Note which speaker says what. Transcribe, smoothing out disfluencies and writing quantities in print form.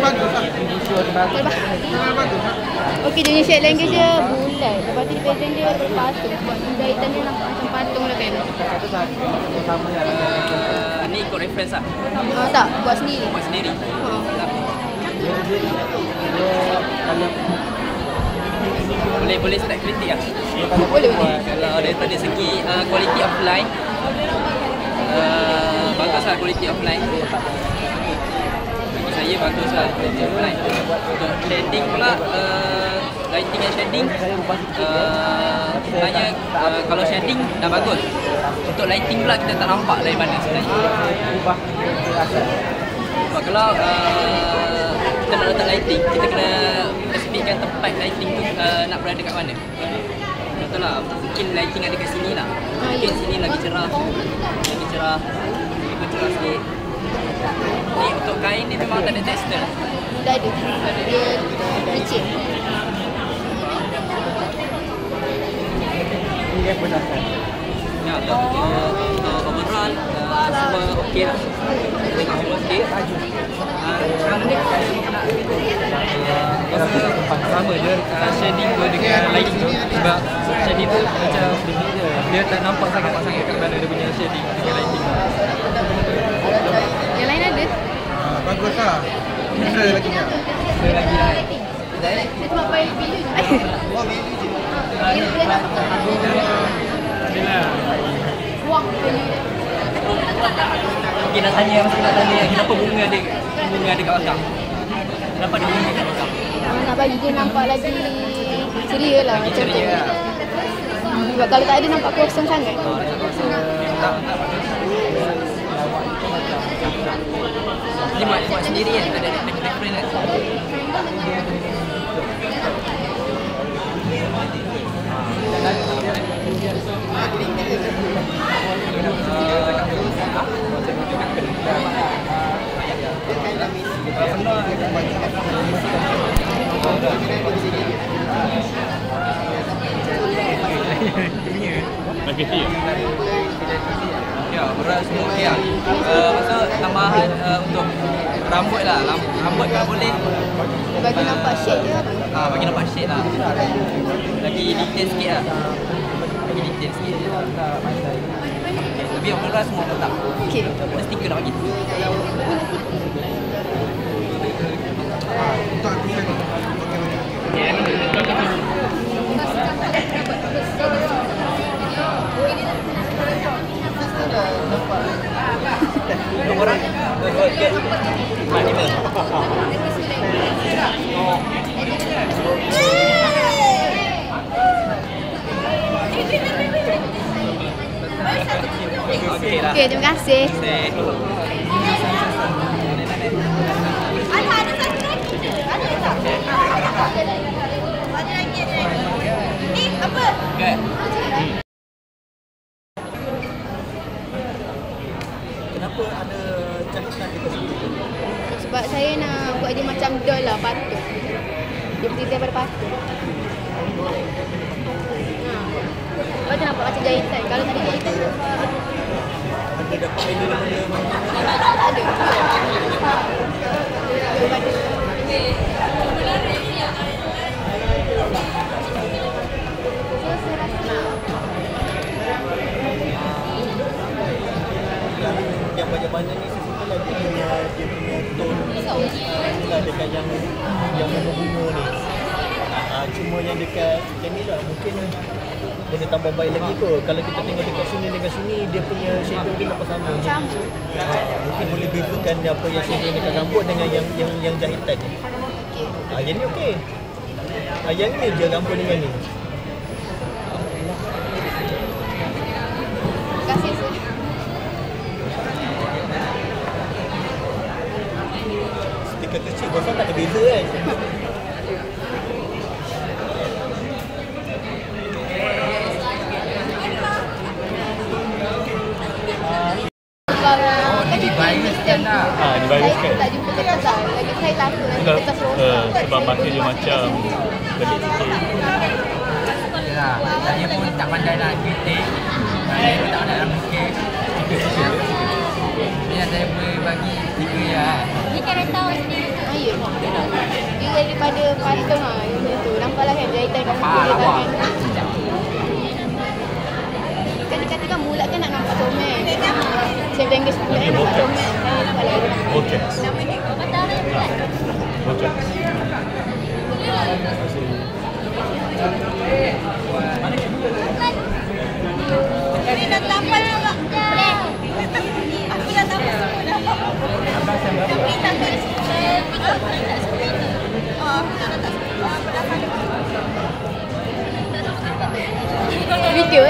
Speaker 1: bagus lah.
Speaker 2: Okey, jenis shape language dia bulat. Lepas tu pattern dia berpatung. Sebab jahitan dia nampak macam patung lah kan.
Speaker 3: Ni ikut reference lah.
Speaker 2: Tak, buat sendiri.
Speaker 3: Buat sendiri. Boleh start kritik lah.
Speaker 2: Boleh.
Speaker 3: Kalau daripada segi quality of line, bagus lah quality of line. Bagi saya bagus lah quality of line. Untuk shading pula, lighting and shading, sebenarnya kalau shading dah bagus. Untuk lighting pula kita tak nampak dari mana sebenarnya. Sebab kalau kita nak letak lighting, kita kena pastikan tempat lighting tu nak berada kat mana. Contohlah, mungkin lighting ada kat sini lah. Mungkin sini lagi cerah. Lagi cerah sikit. Ni untuk kain ni memang tak ada texture.
Speaker 2: Dah ada. Dia licin.
Speaker 1: Ini apa dasar?
Speaker 3: Ya, untuk overall semua okey lah. Tengok semua okey. Sekarang ni rasa sama je shading tu dengan lighting tu. Sebab shading tu macam dia tak nampak sangat kat mana dia punya shading dengan lighting.
Speaker 2: Yang lain ada?
Speaker 1: Bagus lah. Bisa lagi tak?
Speaker 3: Ada lagi lah.
Speaker 2: Dia cuma pakai bilu je. Dia boleh nampak. Wang bilu je.
Speaker 3: Mungkin nak tanya, kenapa bunga ada kat belakang? Kenapa ada bunga kat belakang?
Speaker 2: Nak bagi dia nampak lagi ceria lah.
Speaker 3: Lagi ceria lah.
Speaker 2: Sebab kalau tak ada nampak kosong sangat.
Speaker 3: Dia buat sendiri kan? Ada different kan?
Speaker 4: Lagi ya?
Speaker 3: Ya, berat semua okey lah. Maksud tambahan untuk rambut lah. Rambut kalau boleh
Speaker 2: Bagi nampak shade dia apa?
Speaker 3: bagi nampak shade lah. Lagi detail sikit lah. Lagi detail sikit. Tapi overall semua tetap.
Speaker 2: Okey.
Speaker 3: Ada stiker nak bagi.
Speaker 1: Untuk aku ni.
Speaker 3: Berapa orang? Lima. Okey lah.
Speaker 2: Okey, terima kasih.
Speaker 5: Ada satu lagi. Ada tak? Ada lagi. Ni apa?
Speaker 3: Okay.
Speaker 1: Kenapa ada jahitan di sini?
Speaker 2: Sebab saya nak buat dia macam doll lah, patung. Dia berdiri daripada patung. Lepas tu nampak macam jahitan. Kalau tak ada jahitan,
Speaker 1: Ada dapat idea daripada mana?
Speaker 2: tak ada. Daripada
Speaker 1: Yang banyak-banyak ni saya suka lagi dia punya tone. Inilah dekat yang bunga ni. Cuma yang dekat macam ni lah mungkin boleh tambah baik lagi kot. Kalau kita tengok dekat sini dengan sini dia punya shadow dia nampak sama. Mungkin boleh bezakan apa yang shadow dekat rambut dengan yang jahitan ni. Yang ni okey. Yang ni je rambut dengan ni.
Speaker 2: terima kasih sir.
Speaker 1: Stiker kecil pasal tak ada beza kan.
Speaker 3: Jadi virus kan lah.
Speaker 4: Di virus kan.
Speaker 2: Saya tak jumpa kertas lah. Lagi saya takut nanti kertas rosak.
Speaker 4: Sebab mata dia macam pelik sikit.
Speaker 3: Yalah, saya pun tak pandai nak kritik. Saya pun tak nak fikir. Ni yang saya boleh bagi 3 ya.
Speaker 5: Ni kereta awak sendiri.
Speaker 2: Ya. daripada patung lah. Macam tu. Nampaklah kan jahitan kat
Speaker 3: Faham lah,
Speaker 2: tangan.
Speaker 3: buat.
Speaker 2: Kan dia katakan mulat kan nak nampak comel. Chef Dengue mulat kan nampak comel. Salah.
Speaker 4: Okey.
Speaker 5: Nama dia. Kata orang yang buat.
Speaker 4: Okey.
Speaker 5: Ini dah tampal juga. Aku dah tampal semua dah. Tapi tak oh, aku dah tak semua.
Speaker 2: Video